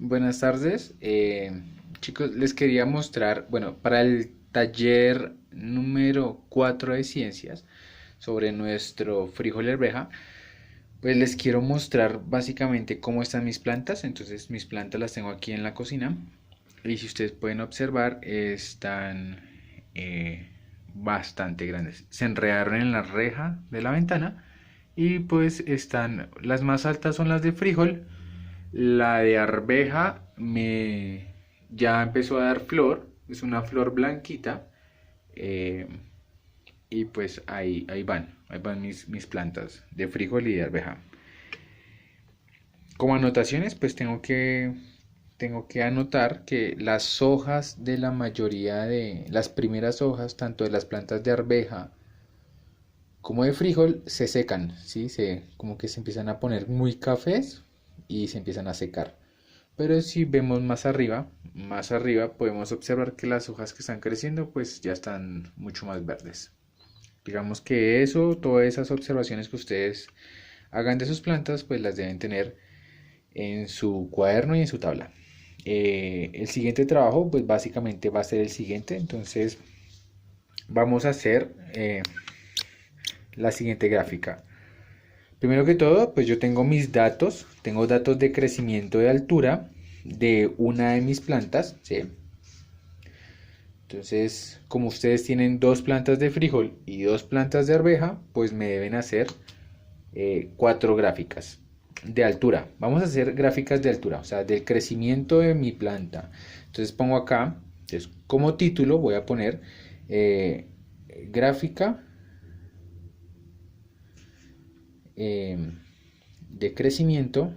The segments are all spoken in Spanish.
Buenas tardes. Chicos, les quería mostrar, bueno, para el taller número 4 de ciencias sobre nuestro frijol y arveja, pues les quiero mostrar básicamente cómo están mis plantas. Entonces, mis plantas las tengo aquí en la cocina y si ustedes pueden observar, están bastante grandes. Se enredaron en la reja de la ventana y pues están, las más altas son las de frijol. La de arveja me ya empezó a dar flor, es una flor blanquita. eh, y pues ahí van mis plantas de frijol y de arveja. Como anotaciones, pues tengo que anotar que las hojas de la mayoría de las primeras hojas, tanto de las plantas de arveja como de frijol, se secan, ¿sí? Como que se empiezan a poner muy cafés y se empiezan a secar. Pero si vemos más arriba podemos observar que las hojas que están creciendo pues ya están mucho más verdes. Digamos que eso, todas esas observaciones que ustedes hagan de sus plantas pues las deben tener en su cuaderno y en su tabla. El siguiente trabajo pues básicamente va a ser el siguiente. Entonces vamos a hacer la siguiente gráfica. Primero que todo, pues yo tengo mis datos, tengo datos de crecimiento de altura de una de mis plantas, ¿sí? Entonces, como ustedes tienen dos plantas de frijol y dos plantas de arveja, pues me deben hacer cuatro gráficas de altura. Vamos a hacer gráficas de altura, o sea, del crecimiento de mi planta. Entonces pongo acá, entonces, como título voy a poner eh, gráfica eh, de crecimiento,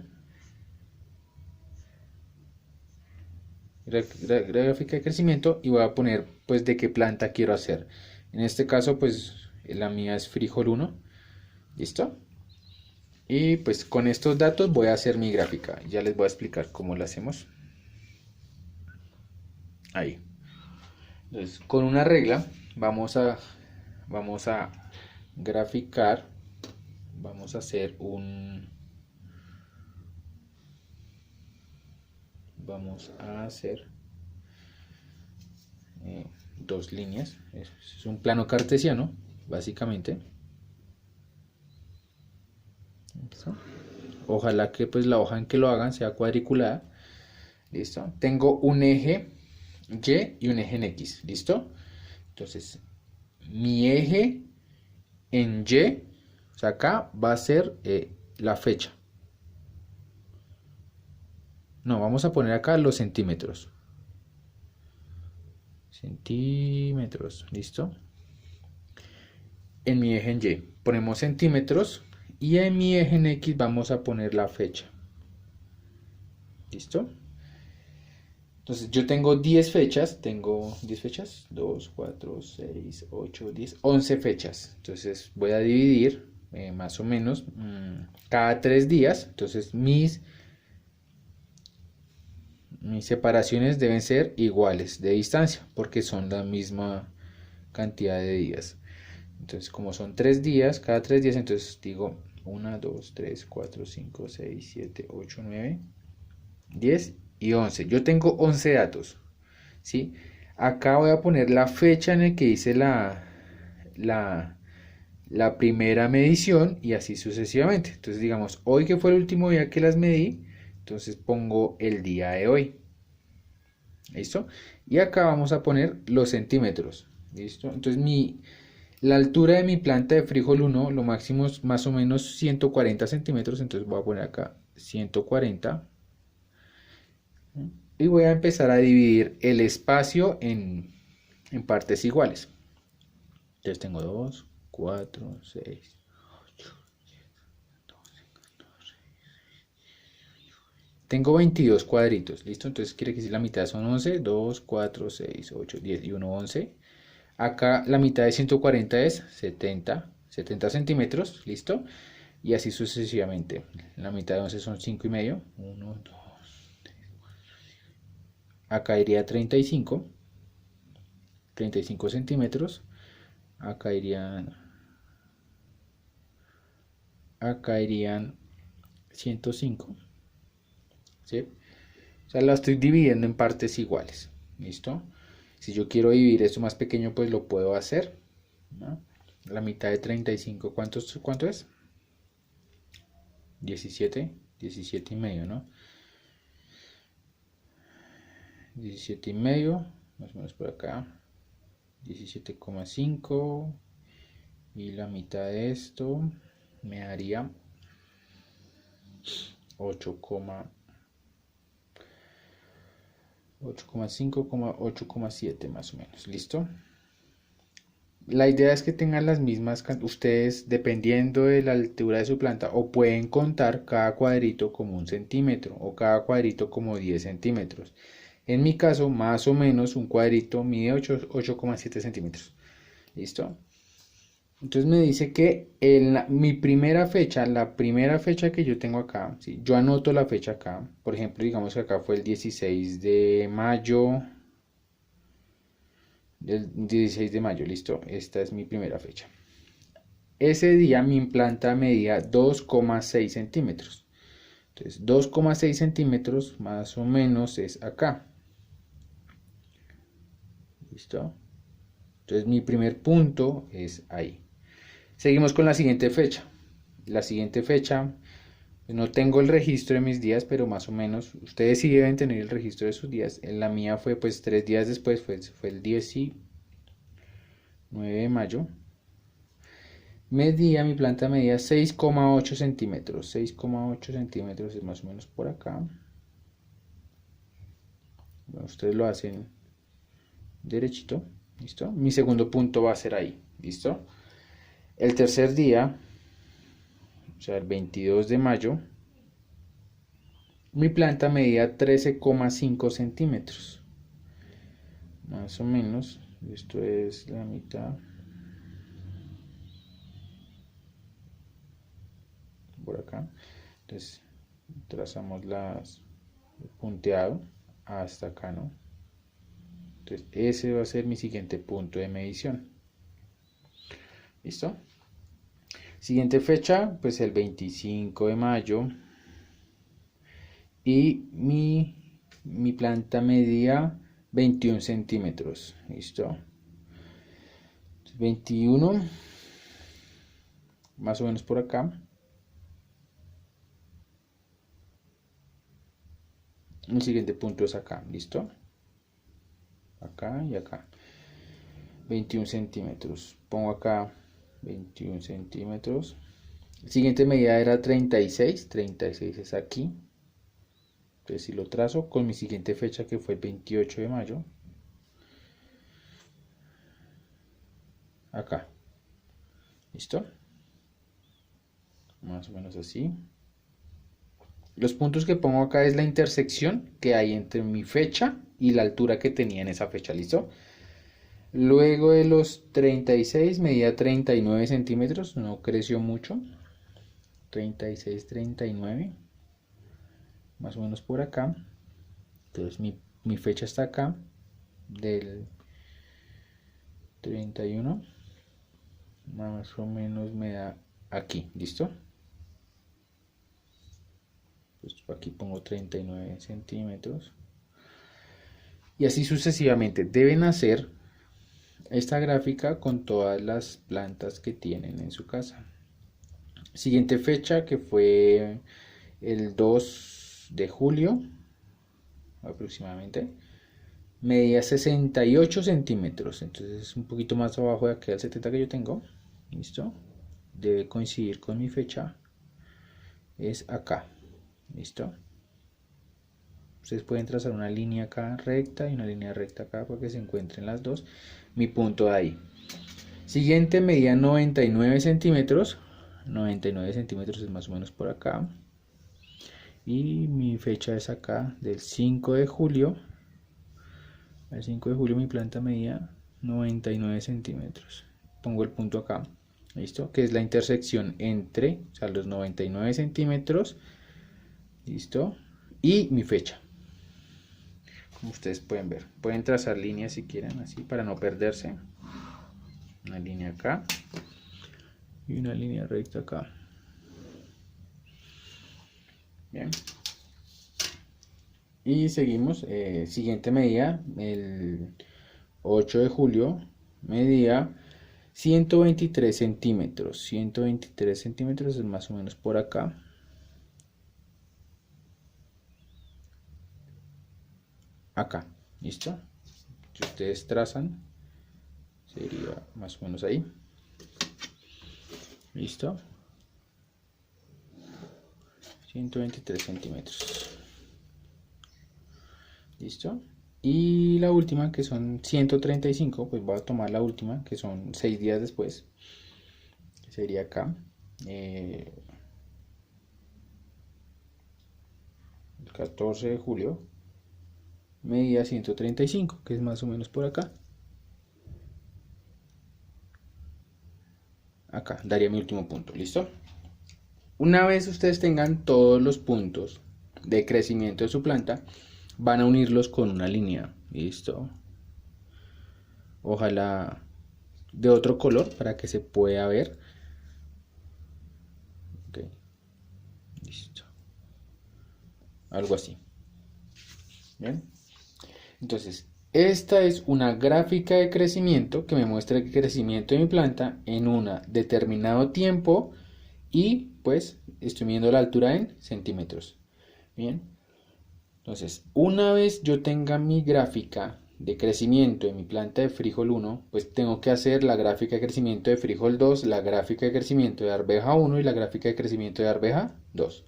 gráfica de crecimiento, y voy a poner pues de qué planta quiero hacer. En este caso pues la mía es frijol uno. ¿Listo? Y pues con estos datos voy a hacer mi gráfica. Ya les voy a explicar cómo la hacemos. Ahí. Entonces, con una regla vamos a graficar. Vamos a hacer un... Vamos a hacer dos líneas. Es un plano cartesiano, básicamente. ¿Listo? Ojalá que pues la hoja en que lo hagan sea cuadriculada. ¿Listo? Tengo un eje Y y un eje en X. ¿Listo? Entonces, mi eje en Y, o sea, acá va a ser la fecha. No, vamos a poner acá los centímetros. Centímetros, ¿listo? En mi eje en Y ponemos centímetros y en mi eje en X vamos a poner la fecha. ¿Listo? Entonces yo tengo 10 fechas, tengo 10 fechas, 2 4 6 8 10 11 fechas. Entonces voy a dividir más o menos cada 3 días. Entonces mis separaciones deben ser iguales de distancia porque son la misma cantidad de días. Entonces como son 3 días, cada 3 días, entonces digo 1, 2, 3, 4, 5, 6, 7, 8, 9, 10 y 11. Yo tengo 11 datos. ¿Sí? Acá voy a poner la fecha en la que hice la, la primera medición y así sucesivamente. Entonces, digamos, hoy que fue el último día que las medí, entonces pongo el día de hoy. ¿Listo? Y acá vamos a poner los centímetros. ¿Listo? Entonces, la altura de mi planta de frijol uno lo máximo es más o menos 140 centímetros. Entonces, voy a poner acá 140 y voy a empezar a dividir el espacio en partes iguales. Entonces tengo 2 4 6 tengo 22 cuadritos, ¿listo? Entonces quiere decir la mitad son 11 2 4 6 8 10 y 1 11. Acá la mitad de 140 es 70 centímetros, ¿listo? Y así sucesivamente. La mitad de 11 son 5 y medio. 1, 2. Acá iría 35 centímetros. Acá irían, acá irían 105. ¿Sí? sea, la estoy dividiendo en partes iguales. ¿Listo? Si yo quiero dividir esto más pequeño, pues lo puedo hacer, ¿no? La mitad de 35, ¿cuánto es? 17, 17 y medio, ¿no? 17 y medio, más o menos por acá. 17,5 y la mitad de esto me daría 8,5, 8,7 más o menos. ¿Listo? La idea es que tengan las mismas, ustedes dependiendo de la altura de su planta, o pueden contar cada cuadrito como 1 centímetro o cada cuadrito como 10 centímetros. En mi caso, más o menos un cuadrito mide 8,7 centímetros. ¿Listo? Entonces me dice que mi primera fecha, la primera fecha que yo tengo acá, ¿sí? Yo anoto la fecha acá. Por ejemplo, digamos que acá fue el 16 de mayo. Del 16 de mayo, listo. Esta es mi primera fecha. Ese día mi planta medía 2,6 centímetros. Entonces 2,6 centímetros más o menos es acá. ¿Listo? Entonces mi primer punto es ahí. Seguimos con la siguiente fecha. La siguiente fecha, no tengo el registro de mis días, pero más o menos ustedes sí deben tener el registro de sus días. En la mía fue pues 3 días después, fue el 19 de mayo. Mi planta medía 6,8 centímetros. 6,8 centímetros es más o menos por acá. Bueno, ustedes lo hacen derechito. ¿Listo? Mi segundo punto va a ser ahí. ¿Listo? El tercer día, o sea, el 22 de mayo, mi planta medía 13,5 centímetros. Más o menos. Esto es la mitad. Por acá. Entonces, trazamos el punteado hasta acá, ¿no? Entonces, ese va a ser mi siguiente punto de medición. ¿Listo? Siguiente fecha, pues el 25 de mayo. Y mi planta medía 21 centímetros. ¿Listo? 21, más o menos por acá. El siguiente punto es acá. ¿Listo? Acá y acá. 21 centímetros. Pongo acá 21 centímetros. La siguiente medida era 36. 36 es aquí. Entonces si lo trazo con mi siguiente fecha que fue el 28 de mayo. Acá. ¿Listo? Más o menos así. Los puntos que pongo acá es la intersección que hay entre mi fecha y la altura que tenía en esa fecha. ¿Listo? Luego de los 36 medía 39 centímetros. No creció mucho. 36, 39. Más o menos por acá. Entonces mi fecha está acá. Del 31. Más o menos me da aquí. ¿Listo? Pues aquí pongo 39 centímetros. Y así sucesivamente. Deben hacer esta gráfica con todas las plantas que tienen en su casa. Siguiente fecha que fue el 2 de julio aproximadamente. Medía 68 centímetros. Entonces es un poquito más abajo de aquel 70 que yo tengo. ¿Listo? Debe coincidir con mi fecha. Es acá. ¿Listo? Ustedes pueden trazar una línea acá recta y una línea recta acá para que se encuentren las dos. Mi punto de ahí. Siguiente medía 99 centímetros. 99 centímetros es más o menos por acá. Y mi fecha es acá del 5 de julio. El 5 de julio mi planta medía 99 centímetros. Pongo el punto acá. ¿Listo? Que es la intersección entre, o sea, los 99 centímetros. ¿Listo? Y mi fecha. Como ustedes pueden ver. Pueden trazar líneas si quieren, así, para no perderse. Una línea acá. Y una línea recta acá. Bien. Y seguimos, siguiente medida, el 8 de julio, medía 123 centímetros. 123 centímetros es más o menos por acá. Acá, ¿listo? Si ustedes trazan, sería más o menos ahí. ¿Listo? 123 centímetros. ¿Listo? Y la última, que son 135, pues voy a tomar la última, que son 6 días después. Que sería acá. El 14 de julio. Medida 135, que es más o menos por acá. Acá, daría mi último punto, ¿listo? Una vez ustedes tengan todos los puntos de crecimiento de su planta, van a unirlos con una línea, ¿listo? Ojalá de otro color para que se pueda ver. Ok, listo. Algo así. Bien. Entonces, esta es una gráfica de crecimiento que me muestra el crecimiento de mi planta en un determinado tiempo y pues estoy midiendo la altura en centímetros. Bien. Entonces, una vez yo tenga mi gráfica de crecimiento de mi planta de frijol 1, pues tengo que hacer la gráfica de crecimiento de frijol 2, la gráfica de crecimiento de arveja 1 y la gráfica de crecimiento de arveja 2.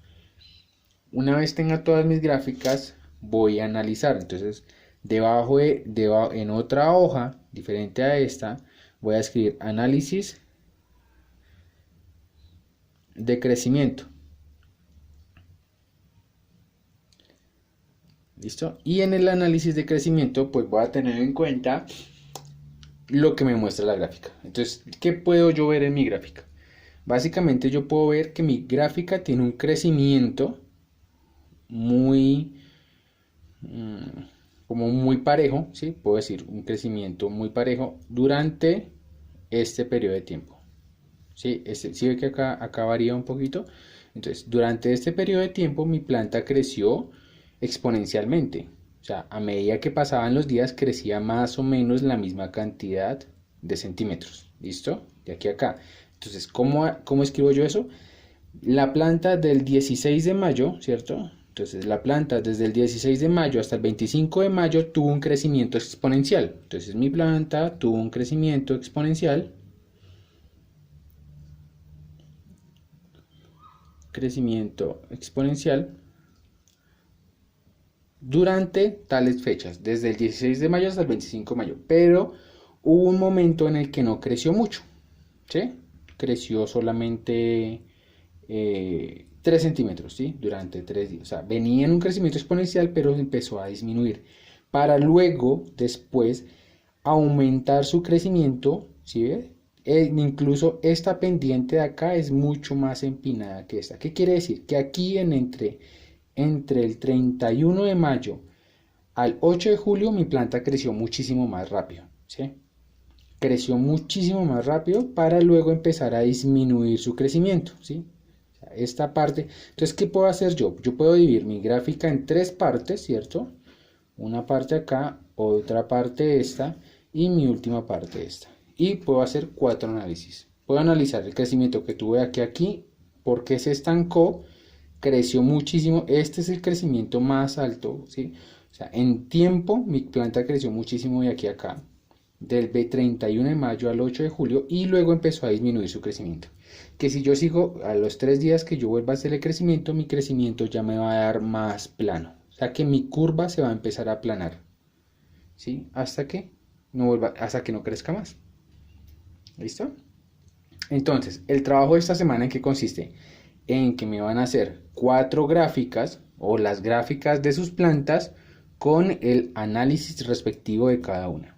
Una vez tenga todas mis gráficas, voy a analizar. Entonces, debajo en otra hoja, diferente a esta, voy a escribir análisis de crecimiento. ¿Listo? Y en el análisis de crecimiento, pues voy a tener en cuenta lo que me muestra la gráfica. Entonces, ¿qué puedo yo ver en mi gráfica? Básicamente yo puedo ver que mi gráfica tiene un crecimiento muy como muy parejo, ¿sí? Puedo decir un crecimiento muy parejo durante este periodo de tiempo. ¿Sí? ¿Sí ve que acá varía un poquito? Entonces, durante este periodo de tiempo mi planta creció exponencialmente. O sea, a medida que pasaban los días crecía más o menos la misma cantidad de centímetros. ¿Listo? De aquí a acá. Entonces, ¿cómo escribo yo eso? La planta del 16 de mayo, ¿cierto? Entonces la planta desde el 16 de mayo hasta el 25 de mayo tuvo un crecimiento exponencial. Entonces mi planta tuvo un crecimiento exponencial. Crecimiento exponencial durante tales fechas, desde el 16 de mayo hasta el 25 de mayo. Pero hubo un momento en el que no creció mucho, ¿sí? Creció solamente 3 centímetros, ¿sí? Durante 3 días. O sea, venía en un crecimiento exponencial, pero empezó a disminuir. Para luego, después, aumentar su crecimiento, ¿sí ve? Incluso esta pendiente de acá es mucho más empinada que esta. ¿Qué quiere decir? Que aquí entre el 31 de mayo al 8 de julio mi planta creció muchísimo más rápido, ¿sí? Creció muchísimo más rápido para luego empezar a disminuir su crecimiento, ¿sí? Esta parte. Entonces, ¿qué puedo hacer yo? Yo puedo dividir mi gráfica en 3 partes, ¿cierto? Una parte acá, otra parte esta y mi última parte esta. Y puedo hacer 4 análisis. Puedo analizar el crecimiento que tuve aquí, por qué se estancó, creció muchísimo. Este es el crecimiento más alto, ¿sí? O sea, en tiempo mi planta creció muchísimo de aquí a acá, del 31 de mayo al 8 de julio, y luego empezó a disminuir su crecimiento. Que si yo sigo a los 3 días que yo vuelva a hacer el crecimiento, mi crecimiento ya me va a dar más plano. O sea que mi curva se va a empezar a aplanar, ¿sí? Hasta que no crezca más. ¿Listo? Entonces, el trabajo de esta semana, ¿en qué consiste? En que me van a hacer 4 gráficas o las gráficas de sus plantas con el análisis respectivo de cada una.